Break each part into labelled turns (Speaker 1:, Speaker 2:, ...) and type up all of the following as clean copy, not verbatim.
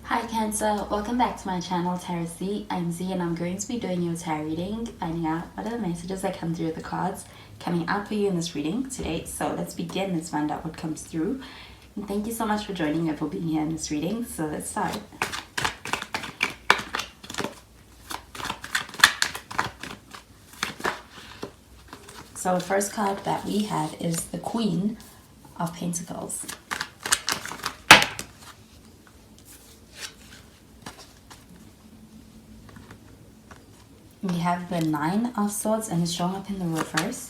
Speaker 1: Hi Cancer, welcome back to my channel Tarot Z. I'm Z and I'm going to be doing your tarot reading, finding out what are the messages that come through the cards coming out for you in this reading today. So let's begin, let's find out what comes through. And thank you so much for joining me and for being here in this reading. So let's start. So the first card that we have is the Queen of Pentacles. We have the Nine of Swords and it's showing up in the reverse.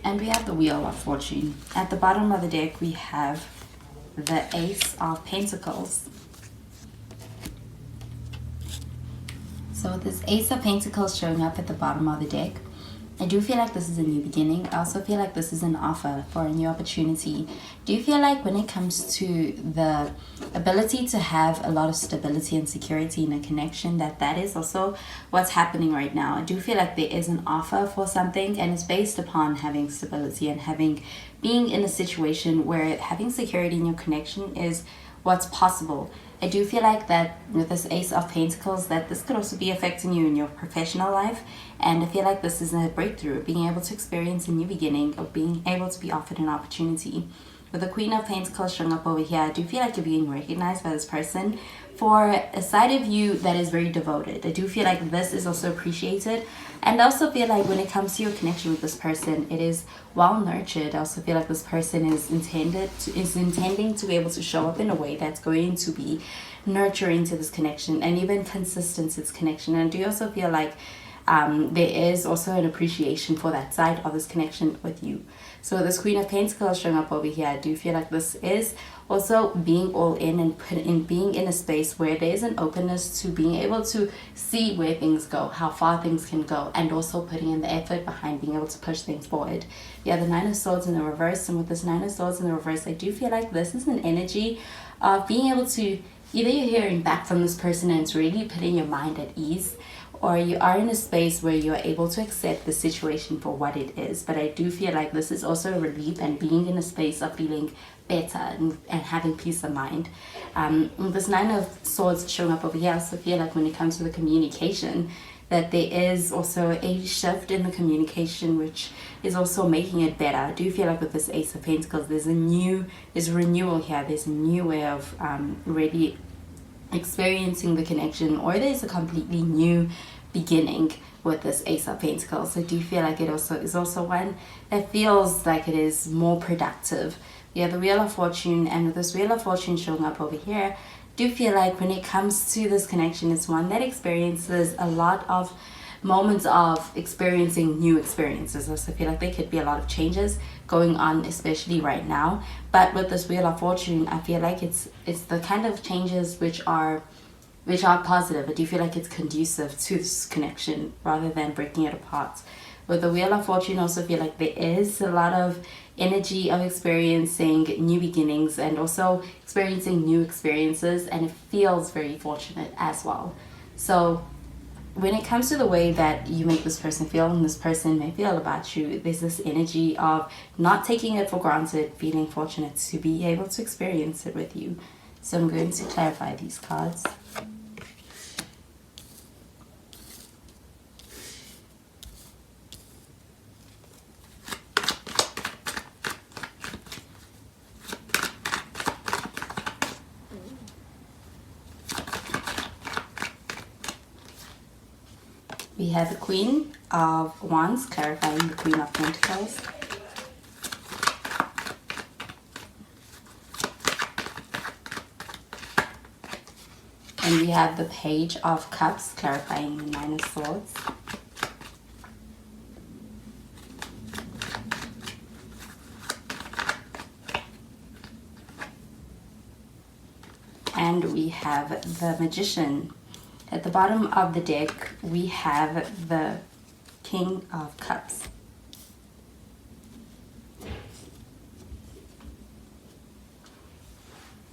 Speaker 1: And we have the Wheel of Fortune. At the bottom of the deck, we have the Ace of Pentacles. So this Ace of Pentacles showing up at the bottom of the deck. I do feel like this is a new beginning. I also feel like this is an offer for a new opportunity. Do you feel like when it comes to the ability to have a lot of stability and security in a connection, that is also what's happening right now? I do feel like there is an offer for something and it's based upon having stability and being in a situation where having security in your connection is what's possible. I do feel like that with this Ace of Pentacles that this could also be affecting you in your professional life, and I feel like this is a breakthrough, being able to experience a new beginning, of being able to be offered an opportunity. With the Queen of Pentacles showing up over here, I do feel like you're being recognized by this person for a side of you that is very devoted. I do feel like this is also appreciated, and I also feel like when it comes to your connection with this person, it is well nurtured. I also feel like this person is intending to be able to show up in a way that's going to be nurturing to this connection and even consistent to this connection. And I do also feel like there is also an appreciation for that side of this connection with you. So this Queen of Pentacles showing up over here, I do feel like this is also being all in and being in a space where there is an openness to being able to see where things go, how far things can go, and also putting in the effort behind being able to push things forward. Yeah, the Nine of Swords in the reverse, and with this Nine of Swords in the reverse, I do feel like this is an energy of being able to, either you're hearing back from this person and it's really putting your mind at ease, or you are in a space where you are able to accept the situation for what it is. But I do feel like this is also a relief and being in a space of feeling better and having peace of mind. This Nine of Swords showing up over here, I also feel like when it comes to the communication, that there is also a shift in the communication which is also making it better. I do feel like with this Ace of Pentacles, there's a renewal here. There's a new way of really experiencing the connection, or there's a completely new beginning with this Ace of Pentacles. I do feel like it also is also one that feels like it is more productive. Yeah, the Wheel of Fortune, and with this Wheel of Fortune showing up over here, do feel like when it comes to this connection, it's one that experiences a lot of moments of experiencing new experiences. I also feel like there could be a lot of changes going on, especially right now. But with this Wheel of Fortune, I feel like it's the kind of changes which are positive. I do feel like it's conducive to this connection rather than breaking it apart. With the Wheel of Fortune, I also feel like there is a lot of energy of experiencing new beginnings and also experiencing new experiences, and it feels very fortunate as well. So when it comes to the way that you make this person feel and this person may feel about you, there's this energy of not taking it for granted, feeling fortunate to be able to experience it with you. So I'm going to clarify these cards. We have the Queen of Wands, clarifying the Queen of Pentacles. And we have the Page of Cups, clarifying the Nine of Swords. and we have the Magician. At the bottom of the deck, we have the King of Cups.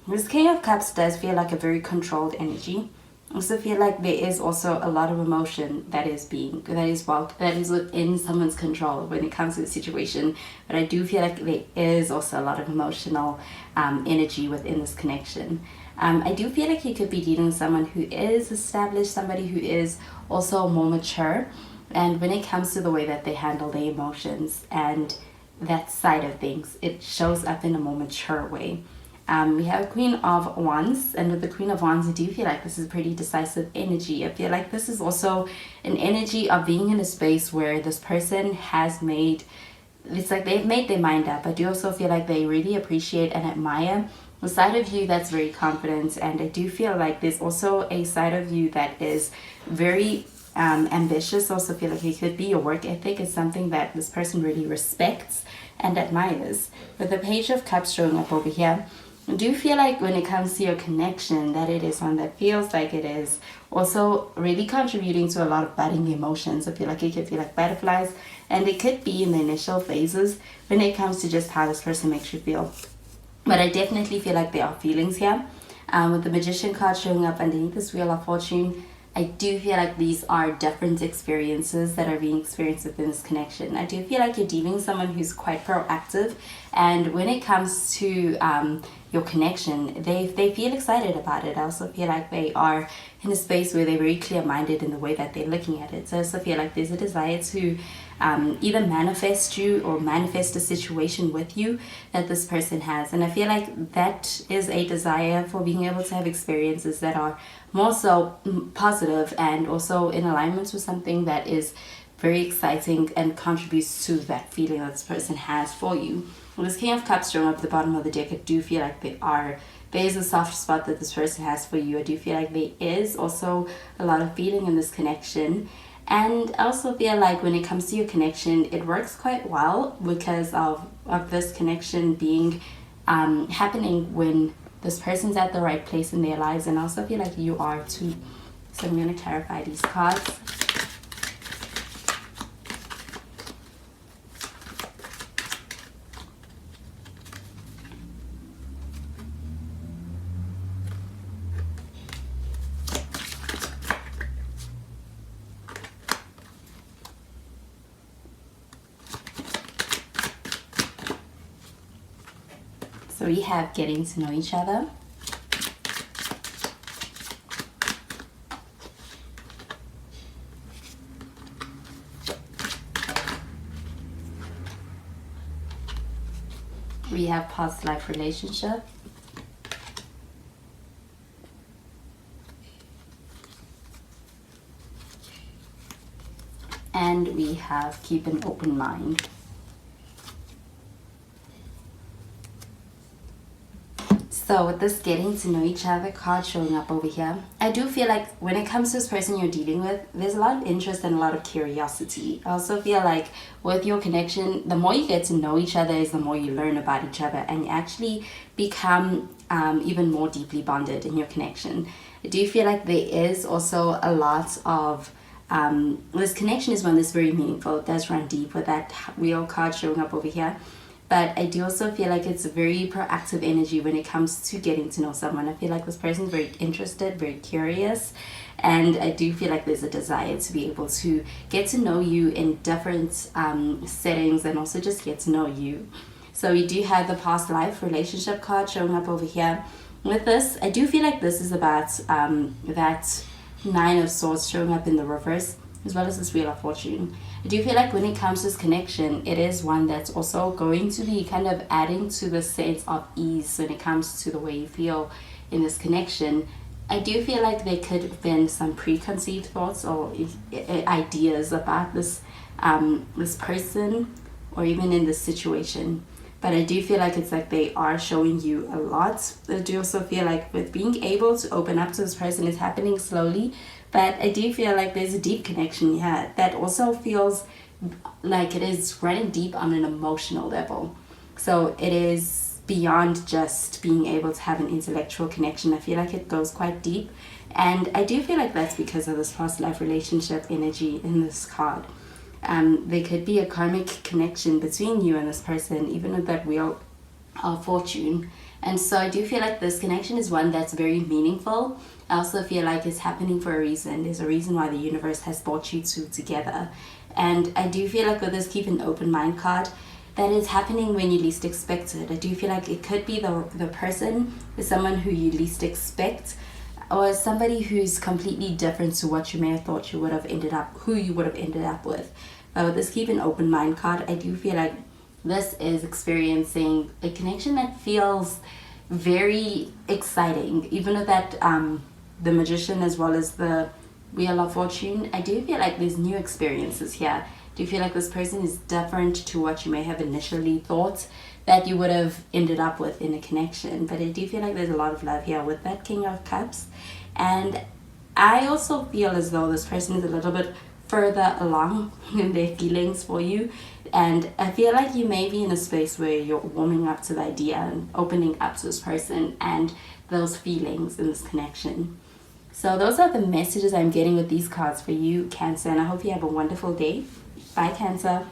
Speaker 1: This King of Cups does feel like a very controlled energy. I also feel like there is also a lot of emotion that is within someone's control when it comes to the situation. But I do feel like there is also a lot of emotional energy within this connection. I do feel like you could be dealing with someone who is established, somebody who is also more mature. And when it comes to the way that they handle their emotions and that side of things, it shows up in a more mature way. We have Queen of Wands, and with the Queen of Wands, I do feel like this is pretty decisive energy. I feel like this is also an energy of being in a space where this person has made, it's like they've made their mind up. I do also feel like they really appreciate and admire the side of you that's very confident, and I do feel like there's also a side of you that is very ambitious. I also feel like it could be your work ethic is something that this person really respects and admires. With the Page of Cups showing up over here, I do feel like when it comes to your connection, that it is one that feels like it is also really contributing to a lot of budding emotions. I feel like it could feel like butterflies, and it could be in the initial phases when it comes to just how this person makes you feel. But I definitely feel like there are feelings here. With the Magician card showing up underneath this Wheel of Fortune, I do feel like these are different experiences that are being experienced within this connection. I do feel like you're dealing with someone who's quite proactive, and when it comes to your connection, they feel excited about it. I also feel like they are in a space where they're very clear-minded in the way that they're looking at it. So I also feel like there's a desire to either manifest you or manifest a situation with you that this person has. And I feel like that is a desire for being able to have experiences that are more so positive and also in alignment with something that is very exciting and contributes to that feeling that this person has for you. With this King of Cups showing up at the bottom of the deck, I do feel like there is a soft spot that this person has for you. I do feel like there is also a lot of feeling in this connection. And I also feel like when it comes to your connection, it works quite well because of this connection being happening when this person's at the right place in their lives. And I also feel like you are too. So I'm going to clarify these cards. So we have getting to know each other. We have past life relationship. And we have keep an open mind. So with this getting to know each other card showing up over here, I do feel like when it comes to this person you're dealing with, there's a lot of interest and a lot of curiosity. I also feel like with your connection, the more you get to know each other is the more you learn about each other, and you actually become even more deeply bonded in your connection. I do feel like there is also a lot of this connection is one that's very meaningful. It does run deep with that wheel card showing up over here. But I do also feel like it's a very proactive energy when it comes to getting to know someone. I feel like this person is very interested, very curious, and I do feel like there's a desire to be able to get to know you in different settings and also just get to know you. So we do have the past life relationship card showing up over here. With this, I do feel like this is about that Nine of Swords showing up in the reverse, as well as this Wheel of Fortune. I do feel like when it comes to this connection, it is one that's also going to be kind of adding to the sense of ease when it comes to the way you feel in this connection. I do feel like there could have been some preconceived thoughts or ideas about this person or even in this situation. But I do feel like it's like they are showing you a lot. I do also feel like with being able to open up to this person is happening slowly. But I do feel like there's a deep connection here that also feels like it is running deep on an emotional level. So it is beyond just being able to have an intellectual connection. I feel like it goes quite deep. And I do feel like that's because of this past life relationship energy in this card. There could be a karmic connection between you and this person, even with that wheel of fortune. And so I do feel like this connection is one that's very meaningful. I also feel like it's happening for a reason. There's a reason why the universe has brought you two together. And I do feel like with this keep an open mind card, that is happening when you least expect it. I do feel like it could be the person is someone who you least expect, or somebody who's completely different to what you may have thought you would have ended up, who you would have ended up with. But with this keep an open mind card, I do feel like this is experiencing a connection that feels very exciting. Even with that, the Magician as well as the Wheel of Fortune, I do feel like there's new experiences here. Do you feel like this person is different to what you may have initially thought that you would have ended up with in a connection? But I do feel like there's a lot of love here with that King of Cups. And I also feel as though this person is a little bit further along in their feelings for you. And I feel like you may be in a space where you're warming up to the idea and opening up to this person and those feelings in this connection. So those are the messages I'm getting with these cards for you, Cancer, and I hope you have a wonderful day. Bye, Cancer.